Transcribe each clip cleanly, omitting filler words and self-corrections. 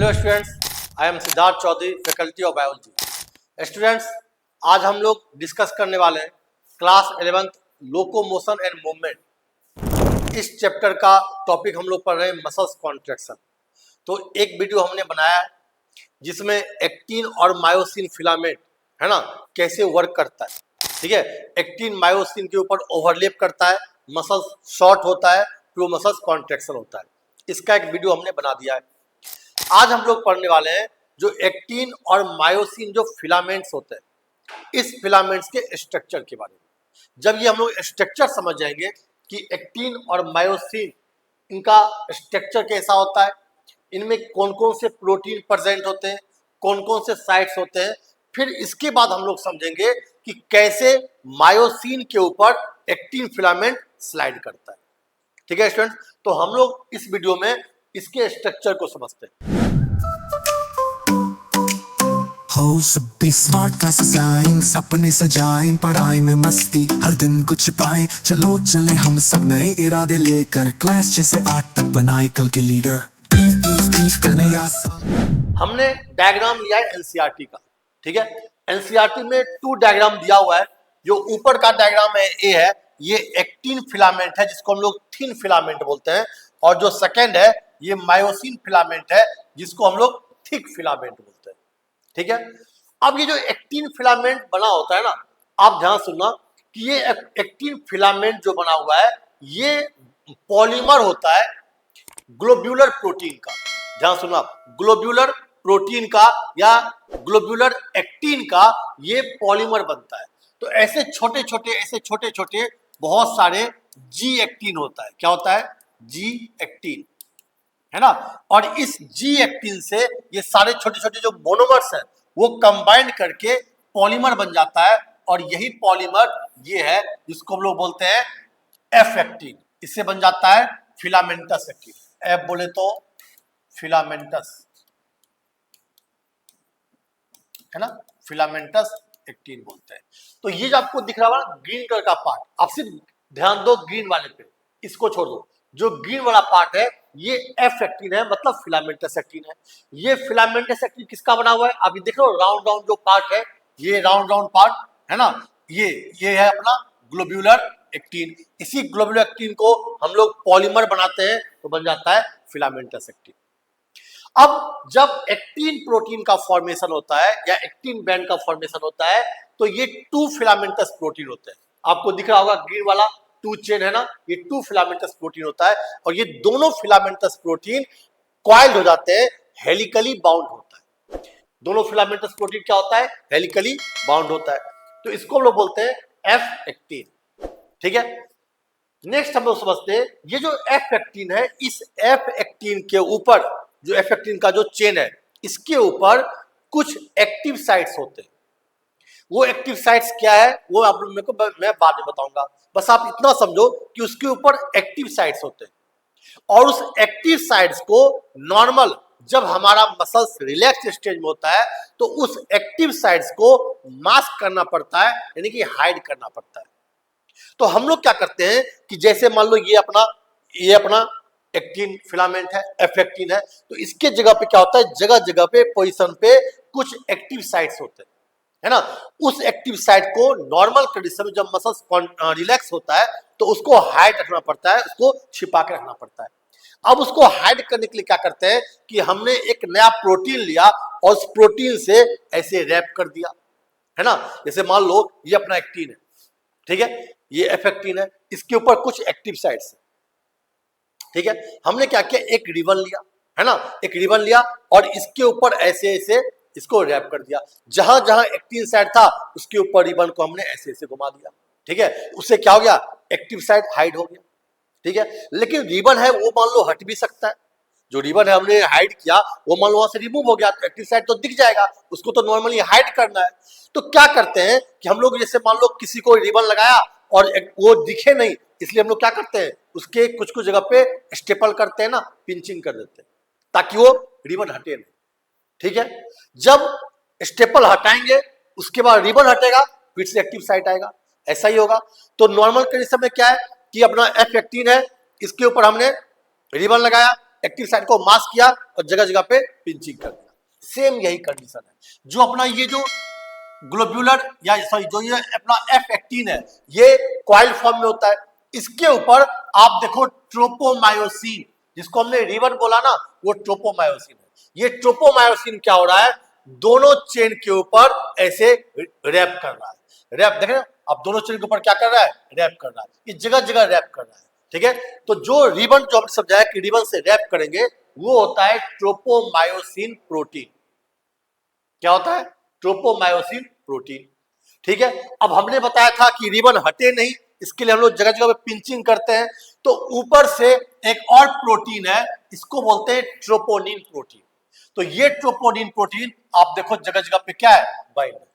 Hello students, I am Siddharth Chaudhary, faculty of biology. Students, आज हम लोग डिस्कस करने वाले हैं class 11th locomotion and movement. इस चैप्टर का टॉपिक हम लोग पढ़ रहे हैं मसल्स कॉन्ट्रैक्शन। तो एक वीडियो हमने बनाया है जिसमें एक्टिन और मायोसिन फिलामेंट है ना कैसे वर्क करता है। ठीक है, एक्टिन मायोसिन के ऊपर ओवरलैप करता है, मसल्स शॉर्ट होता है, फिर मसल्स कॉन्ट्रैक्शन होता है। इसका एक वीडियो हमने बना दिया है। आज हम लोग पढ़ने वाले हैं जो एक्टिन और मायोसिन जो फिलामेंट्स होते हैं, इस फिलामेंट्स के स्ट्रक्चर के बारे में। जब ये हम लोग स्ट्रक्चर समझ जाएंगे कि एक्टिन और मायोसिन इनका स्ट्रक्चर कैसा होता है, इनमें कौन कौन से प्रोटीन प्रेजेंट होते हैं, कौन कौन से साइट्स होते हैं, फिर इसके बाद हम लोग समझेंगे कि कैसे मायोसिन के ऊपर एक्टिन फिलामेंट स्लाइड करता है। ठीक है स्टूडेंट्स, तो हम लोग इस वीडियो में इसके स्ट्रक्चर को समझते हैं। हो सब स्मार्ट क्लासेस आएं, सपने सजाएं, पढ़ाई में मस्ती हर दिन कुछ पाएं। चलो चले हम सब नए इरादे लेकर, क्लास 6 से 8 तक बनाए कल के लीडर। हमने डायग्राम लिया है एनसीईआरटी का। ठीक है, एनसीईआरटी में 2 डायग्राम दिया हुआ है। जो ऊपर का डायग्राम है ए है, ये एक्टिन फिलामेंट है जिसको हम लोग थिन फिलामेंट बोलते हैं, और जो सेकेंड है ये मायोसिन फिलामेंट है जिसको हम लोग थिक फिलामेंट बोलते हैं। ठीक है, अब ये जो एक्टिन फिलामेंट बना होता है ना, आप ध्यान सुनना कि ये एक्टिन फिलामेंट जो बना हुआ है ये पॉलीमर होता है ग्लोब्यूलर प्रोटीन का। ध्यान सुनना, ग्लोब्यूलर प्रोटीन का या ग्लोब्यूलर एक्टिन का ये पॉलीमर बनता है। तो ऐसे छोटे छोटे बहुत सारे जी एक्टिन होता है। क्या होता है? जी एक्टिन, है ना। और इस जी एक्टिन से ये सारे छोटे छोटे जो मोनोमर्स हैं वो कंबाइन करके पॉलीमर बन जाता है, और यही पॉलीमर ये है जिसको हम लोग बोलते हैं एफ एक्टिन। इससे बन जाता है फिलामेंटस एक्टिन। एफ बोले तो फिलामेंटस, है ना, फिलामेंटस एक्टिन बोलते हैं। तो ये जो आपको दिख रहा है ग्रीन कलर का पार्ट, आप सिर्फ ध्यान दो ग्रीन वाले पे, इसको छोड़ दो। जो ग्रीन वाला पार्ट है ये एफ एक्टिन है, मतलब फिलामेंटस एक्टिन है। ये फिलामेंटस एक्टिन किसका बना हुआ है? आप ये देख रहे हो राउंड राउंड जो पार्ट है, ये राउंड राउंड पार्ट है ना, ये है अपना ग्लोब्यूलर एक्टिन। इसी ग्लोब्यूलर एक्टिन को हम लोग पॉलीमर बनाते हैं तो बन जाता है फिलामेंटस एक्टिन। अब जब एक्टिन प्रोटीन का फॉर्मेशन होता है या एक्टिन बैंड का फॉर्मेशन होता है तो ये 2 फिलामेंटस प्रोटीन होते हैं। आपको दिख रहा होगा ग्रीन वाला 2 चेन है ना, ये 2 फिलामेंटस प्रोटीन होता है, और ये दोनों फिलामेंटस प्रोटीन कॉइल्ड हो जाते हैं, हेलिकली बाउंड होता है। दोनों फिलामेंटस प्रोटीन क्या होता है? हेलिकली बाउंड होता है। तो इसको हम लोग बोलते हैं एफ एक्टिन। ठीक है, नेक्स्ट हम लोग समझते हैं ये जो एफ एक्टिन है, इस एफ एक्टिन के ऊपर जो एफ एक्टिन का जो चेन है इसके ऊपर कुछ एक्टिव साइट्स होते हैं। वो एक्टिव साइट्स क्या है वो आप लोग को मैं बाद में बताऊंगा, बस आप इतना समझो कि उसके ऊपर एक्टिव साइट्स होते हैं, और उस एक्टिव साइट्स को नॉर्मल जब हमारा मसल्स रिलैक्स स्टेज में होता है तो उस एक्टिव साइट्स को मास्क करना पड़ता है, यानी कि हाइड करना पड़ता है। तो हम लोग क्या करते हैं कि जैसे मान लो ये अपना एक्टिन फिलामेंट है, एफ एक्टिन है, तो इसके जगह पे क्या होता है, जगह जगह पे पोजीशन पे कुछ एक्टिव साइट्स होते हैं, है ना। उस एक्टिव साइट को नॉर्मल कंडीशन में जब मसल्स रिलैक्स होता है तो उसको हाइड रखना पड़ता है, उसको छिपा के रखना पड़ता है। अब उसको हाइड करने के लिए क्या करते हैं कि हमने एक नया प्रोटीन लिया और उस प्रोटीन से ऐसे रैप कर दिया, है ना। जैसे मान लो ये अपना एक्टिन है, ठीक है, ये एफ एक्टिन है, इसके ऊपर कुछ एक्टिव साइट्स है। ठीक है, हमने क्या किया, एक रिबन लिया, है ना, एक रिबन लिया और इसके ऊपर ऐसे ऐसे इसको रैप कर दिया। जहां जहां एक्टिव साइड था उसके ऊपर रिबन को हमने ऐसे ऐसे घुमा दिया। ठीक है, उससे क्या हो गया, एक्टिव साइड हाइड हो गया। ठीक है, लेकिन रिबन है वो मान लो हट भी सकता है। जो रिबन है हमने हाइड किया वो मान लो वहां से रिमूव हो गया तो एक्टिव साइड तो दिख जाएगा, उसको तो नॉर्मली हाइड करना है। तो क्या करते हैं कि हम लोग जैसे मान लो किसी को रिबन लगाया और वो दिखे नहीं, इसलिए हम लोग क्या करते हैं उसके कुछ कुछ जगह पे स्टेपल करते हैं ना, पिंचिंग कर देते हैं ताकि वो रिबन हटे नहीं। ठीक है, जब स्टेपल हटाएंगे उसके बाद रिबन हटेगा, फिर से एक्टिव साइट आएगा, ऐसा ही होगा। तो नॉर्मल कंडीशन में क्या है कि अपना एफ एक्टिन है, इसके ऊपर हमने रिबन लगाया, एक्टिव साइट को मास्क किया और जगह जगह पे पिंचिंग कर दिया। सेम यही कंडीशन है जो अपना ये जो ग्लोब्यूलर या सॉरी जो ये अपना F18 है, ये कॉइल फॉर्म में होता है। इसके ऊपर आप देखो ट्रोपोमायोसिन, जिसको हमने रिबन बोला ना, वो ट्रोपोमायोसिन है। ये ट्रोपोमायोसिन क्या हो रहा है, दोनों चेन के ऊपर ऐसे रैप कर रहा है। रैप देख रहे हैं अब, दोनों चेन के ऊपर क्या कर रहा है, रैप कर रहा है। ये जगह जगह रैप कर रहा है, ठीक है। तो जो रिबन जो हमने समझाया कि रिबन से रैप करेंगे, वो होता है ट्रोपोमायोसिन प्रोटीन। क्या होता है, ट्रोपोमायोसिन प्रोटीन, ठीक है। अब हमने बताया था कि रिबन हटे नहीं, इसके लिए हम लोग जगह जगह पे पिंचिंग करते हैं। तो ऊपर से एक और प्रोटीन है, इसको बोलते हैं ट्रोपोनिन प्रोटीन। तो ये ट्रोपोनिन प्रोटीन आप देखो जगह जगह पे क्या है, बाइंड है।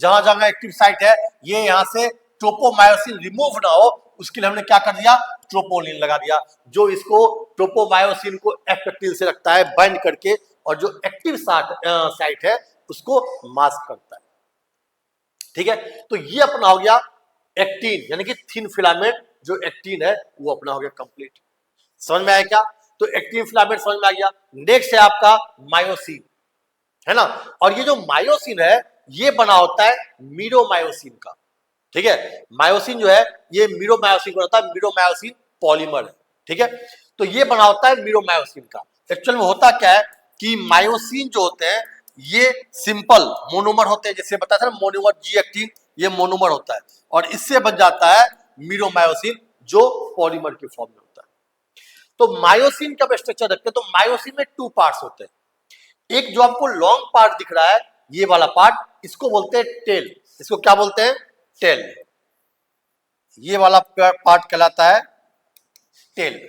जहां जहां एक्टिव साइट है, ये यहां से ट्रोपोमायोसिन रिमूव ना हो, उसके लिए हमने क्या कर दिया, ट्रोपोनिन लगा दिया, जो इसको ट्रोपोमायोसिन को F18 से रखता है बाइंड करके, और जो एक्टिव साइट है उसको मास्क करता है, ठीक है। तो ये अपना हो गया एक्टिन, यानी कि थिन फिलामेंट जो एक्टिन है वो अपना हो गया कंप्लीट। समझ में आया क्या, तो एक्टिन फिलामेंट समझ में आ गया। नेक्स्ट है आपका मायोसिन, है ना। और ये जो मायोसिन है ये बना होता है मीरोमायोसिन का, ठीक है। मायोसिन जो है ये मीरोमायोसिन का होता है, मीरोमायोसिन पॉलीमर है, ठीक है। तो ये बना होता है मीरोमायोसिन का। एक्चुअल में होता क्या है कि मायोसिन जो होते हैं ये सिंपल मोनोमर होते हैं, जैसे बताया था ना मोनोमर G18, ये मोनोमर होता है, और इससे बन जाता है मीरोमायोसिन जो पॉलीमर के फॉर्म में होता है। तो मायोसिन का स्ट्रक्चर रखते हैं, तो मायोसिन में 2 पार्ट्स होते हैं। एक जो आपको लॉन्ग पार्ट दिख रहा है, ये वाला पार्ट, इसको बोलते हैं टेल। इसको क्या बोलते हैं, टेल। ये वाला पार्ट कहलाता है टेल।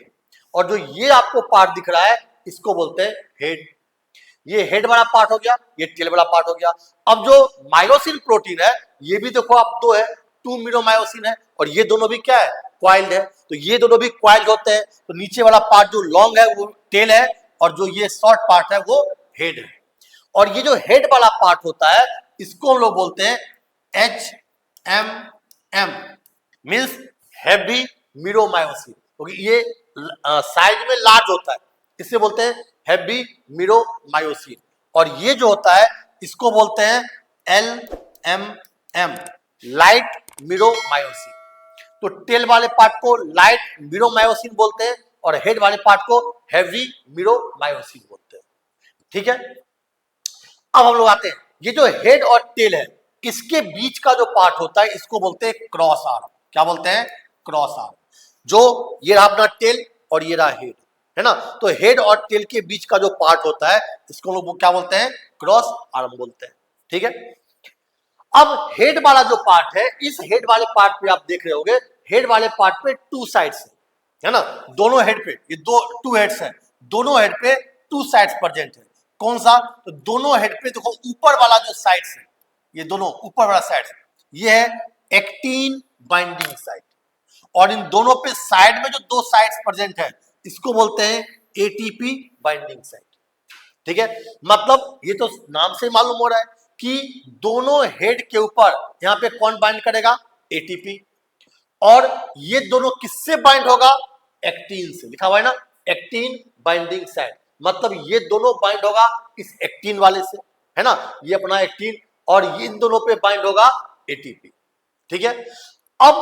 और जो ये आपको पार्ट दिख रहा है, इसको बोलते हैं हेड। ये हेड वाला पार्ट हो गया, ये टेल वाला पार्ट हो गया। अब जो मायोसिन प्रोटीन है, ये भी देखो आप 2 है, 2 मीरोमायोसिन है, और ये दोनों भी क्या है, क्वाइल्ड है। तो ये दोनों भी क्वाइल्ड होते हैं। तो नीचे वाला पार्ट जो लॉन्ग है वो टेल है, और जो ये शॉर्ट पार्ट है वो हेड है। और ये जो हेड वाला पार्ट होता है, इसको हम लोग बोलते हैं HMM, मीन्स हैवी मीरोमायोसिन, क्योंकि ये साइज में लार्ज होता है, इसे बोलते हैं हैवी मीरोमायोसिन। और ये जो होता है इसको बोलते हैं LMM, लाइट मीरोमायोसिन। तो टेल वाले पार्ट को लाइट मीरोमायोसिन बोलते हैं, और हेड वाले पार्ट को हैवी मीरोमायोसिन बोलते हैं, ठीक है। अब हम लोग आते हैं, ये जो हेड और टेल है, इसके बीच का जो पार्ट होता है इसको बोलते हैं क्रॉस आर्म। क्या बोलते हैं, क्रॉस आर्म। जो ये रहा अपना टेल और ये रहा हेड, है ना। तो हेड और टेल के बीच का जो पार्ट होता है, इसको लोग क्या बोलते हैं, क्रॉस आर्म बोलते हैं, ठीक है। अब हेड वाला जो पार्ट है, इस हेड वाले पार्ट पे आप देख रहे होंगे, हेड वाले पार्ट पे 2 साइड्स है ना। दोनों हेड पे ये 2 हेड्स हैं, दोनों हेड पे 2 साइड्स प्रेजेंट है। कौन सा, तो दोनों हेड पे देखो ऊपर वाला जो साइड्स है, ये दोनों ऊपर वाला साइड, ये है एक्टिन बाइंडिंग साइट, और इन दोनों पे साइड में जो 2 साइड्स प्रेजेंट है, इसको बोलते हैं ATP बाइंडिंग साइट, ठीक है। मतलब ये तो नाम से मालूम हो रहा है कि दोनों हेड के ऊपर यहां पे कौन बाइंड करेगा, ATP, और ये दोनों किससे बाइंड होगा, एक्टिन से। लिखा हुआ है ना, एक्टिन बाइंडिंग साइट, मतलब ये दोनों बाइंड होगा इस एक्टिन वाले से, है ना। ये अपना एक्टिन, और ये इन दोनों पे बाइंड होगा ATP, ठीक है। अब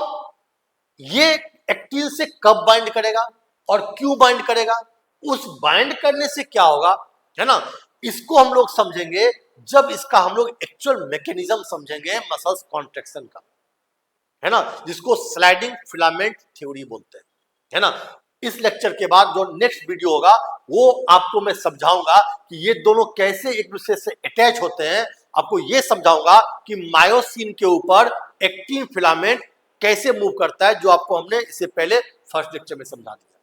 ये एक्टिन से कब बाइंड करेगा और क्यों बाइंड करेगा, उस बाइंड करने से क्या होगा, है ना, इसको हम लोग समझेंगे जब इसका हम लोग एक्चुअल मैकेनिज्म समझेंगे मसल्स कॉन्ट्रैक्शन का, है ना, जिसको स्लाइडिंग फिलामेंट थ्योरी बोलते हैं, है ना। इस लेक्चर के बाद जो नेक्स्ट वीडियो होगा वो आपको मैं समझाऊंगा कि ये दोनों कैसे एक दूसरे से अटैच होते हैं। आपको ये समझाऊंगा कि मायोसिन के ऊपर एक्टिन फिलामेंट कैसे मूव करता है, जो आपको हमने इससे पहले फर्स्ट लेक्चर में समझा दिया।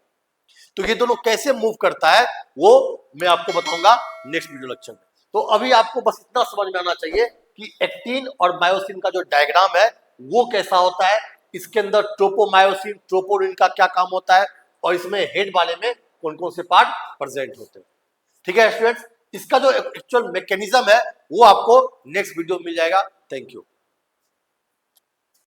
तो ये दोनों कैसे मूव करता है वो मैं आपको बताऊंगा नेक्स्ट वीडियो लेक्चर में। तो अभी आपको बस इतना समझ में आना चाहिए कि एक्टिन और मायोसिन का जो डायग्राम है वो कैसा होता है, इसके अंदर ट्रोपोमायोसिन ट्रोपोनिन का क्या काम होता है, और इसमें हेड वाले में कौन कौन से पार्ट प्रेजेंट होते हैं, ठीक है स्टूडेंट्स। इसका जो एक्चुअल मैकेनिज्म है वो आपको नेक्स्ट वीडियो में मिल जाएगा। Thank you.